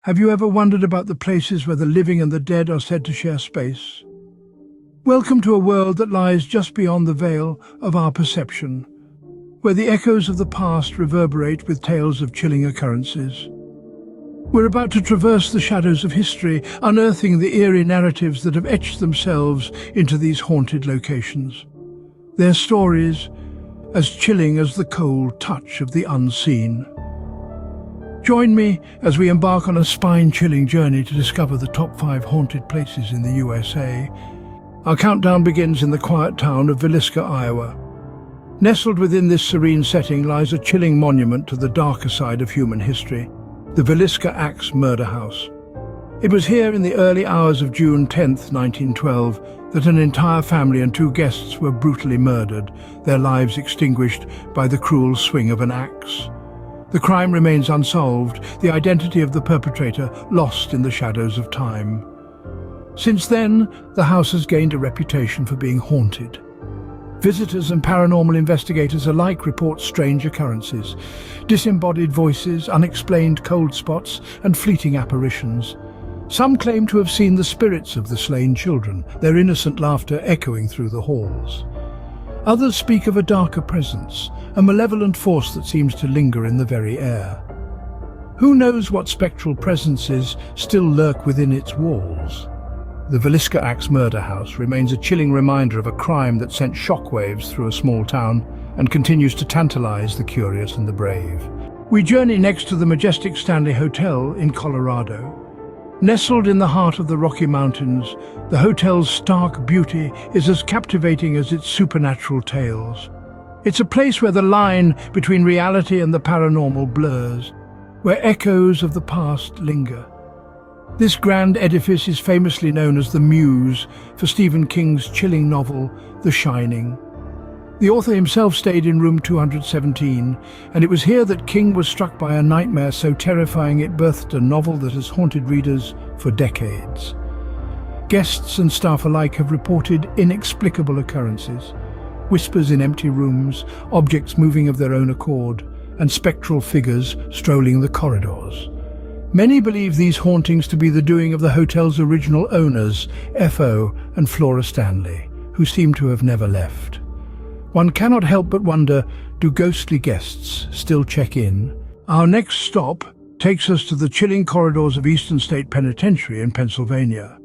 Have you ever wondered about the places where the living and the dead are said to share space? Welcome to a world that lies just beyond the veil of our perception, where the echoes of the past reverberate with tales of chilling occurrences. We're about to traverse the shadows of history, unearthing the eerie narratives that have etched themselves into these haunted locations. Their stories, as chilling as the cold touch of the unseen. Join me as we embark on a spine-chilling journey to discover the top 5 haunted places in the USA. Our countdown begins in the quiet town of Villisca, Iowa. Nestled within this serene setting lies a chilling monument to the darker side of human history, the Villisca Axe Murder House. It was here in the early hours of June 10, 1912, that an entire family and 2 guests were brutally murdered, their lives extinguished by the cruel swing of an axe. The crime remains unsolved, the identity of the perpetrator lost in the shadows of time. Since then, the house has gained a reputation for being haunted. Visitors and paranormal investigators alike report strange occurrences, disembodied voices, unexplained cold spots, and fleeting apparitions. Some claim to have seen the spirits of the slain children, their innocent laughter echoing through the halls. Others speak of a darker presence, a malevolent force that seems to linger in the very air. Who knows what spectral presences still lurk within its walls? The Villisca Axe Murder House remains a chilling reminder of a crime that sent shockwaves through a small town and continues to tantalize the curious and the brave. We journey next to the majestic Stanley Hotel in Colorado. Nestled in the heart of the Rocky Mountains, the hotel's stark beauty is as captivating as its supernatural tales. It's a place where the line between reality and the paranormal blurs, where echoes of the past linger. This grand edifice is famously known as the Muse for Stephen King's chilling novel, The Shining. The author himself stayed in room 217, and it was here that King was struck by a nightmare so terrifying it birthed a novel that has haunted readers for decades. Guests and staff alike have reported inexplicable occurrences, whispers in empty rooms, objects moving of their own accord, and spectral figures strolling the corridors. Many believe these hauntings to be the doing of the hotel's original owners, F.O. and Flora Stanley, who seem to have never left. One cannot help but wonder, do ghostly guests still check in? Our next stop takes us to the chilling corridors of Eastern State Penitentiary in Pennsylvania.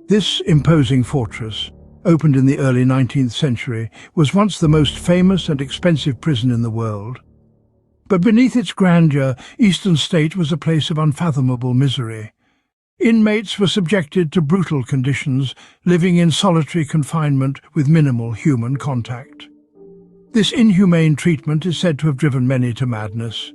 This imposing fortress, opened in the early 19th century, was once the most famous and expensive prison in the world. But beneath its grandeur, Eastern State was a place of unfathomable misery. Inmates were subjected to brutal conditions, living in solitary confinement with minimal human contact. This inhumane treatment is said to have driven many to madness.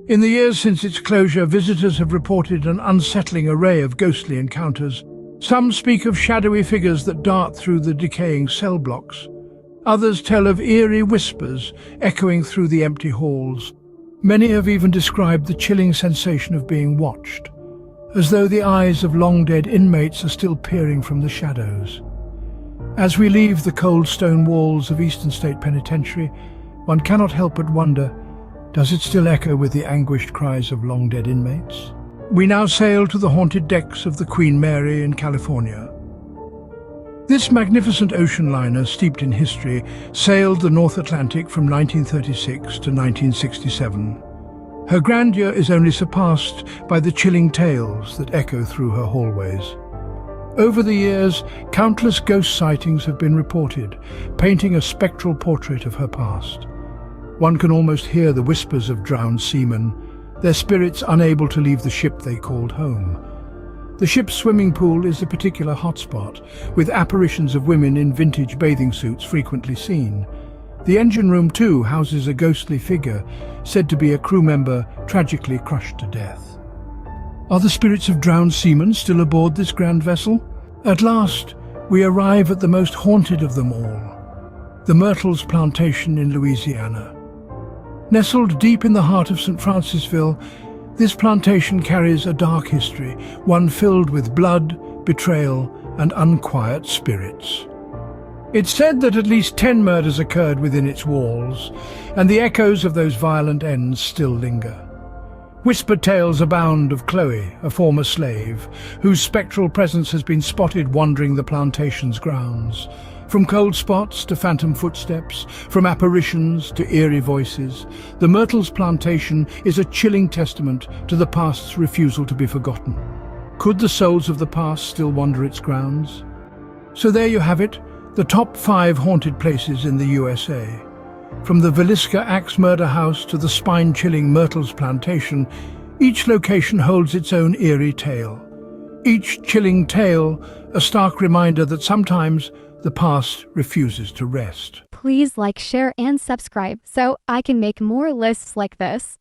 In the years since its closure, visitors have reported an unsettling array of ghostly encounters. Some speak of shadowy figures that dart through the decaying cell blocks. Others tell of eerie whispers echoing through the empty halls. Many have even described the chilling sensation of being watched, as though the eyes of long-dead inmates are still peering from the shadows. As we leave the cold stone walls of Eastern State Penitentiary, one cannot help but wonder, does it still echo with the anguished cries of long-dead inmates? We now sail to the haunted decks of the Queen Mary in California. This magnificent ocean liner, steeped in history, sailed the North Atlantic from 1936 to 1967. Her grandeur is only surpassed by the chilling tales that echo through her hallways. Over the years, countless ghost sightings have been reported, painting a spectral portrait of her past. One can almost hear the whispers of drowned seamen, their spirits unable to leave the ship they called home. The ship's swimming pool is a particular hotspot, with apparitions of women in vintage bathing suits frequently seen. The engine room, too, houses a ghostly figure, said to be a crew member tragically crushed to death. Are the spirits of drowned seamen still aboard this grand vessel? At last, we arrive at the most haunted of them all, the Myrtles Plantation in Louisiana. Nestled deep in the heart of St. Francisville, this plantation carries a dark history, one filled with blood, betrayal, and unquiet spirits. It's said that at least 10 murders occurred within its walls, and the echoes of those violent ends still linger. Whispered tales abound of Chloe, a former slave, whose spectral presence has been spotted wandering the plantation's grounds. From cold spots to phantom footsteps, from apparitions to eerie voices, the Myrtles plantation is a chilling testament to the past's refusal to be forgotten. Could the souls of the past still wander its grounds? So there you have it, the top 5 haunted places in the USA. From the Villisca Axe murder house to the spine-chilling Myrtles plantation, each location holds its own eerie tale. Each chilling tale, a stark reminder that sometimes the past refuses to rest. Please like, share, and subscribe so I can make more lists like this.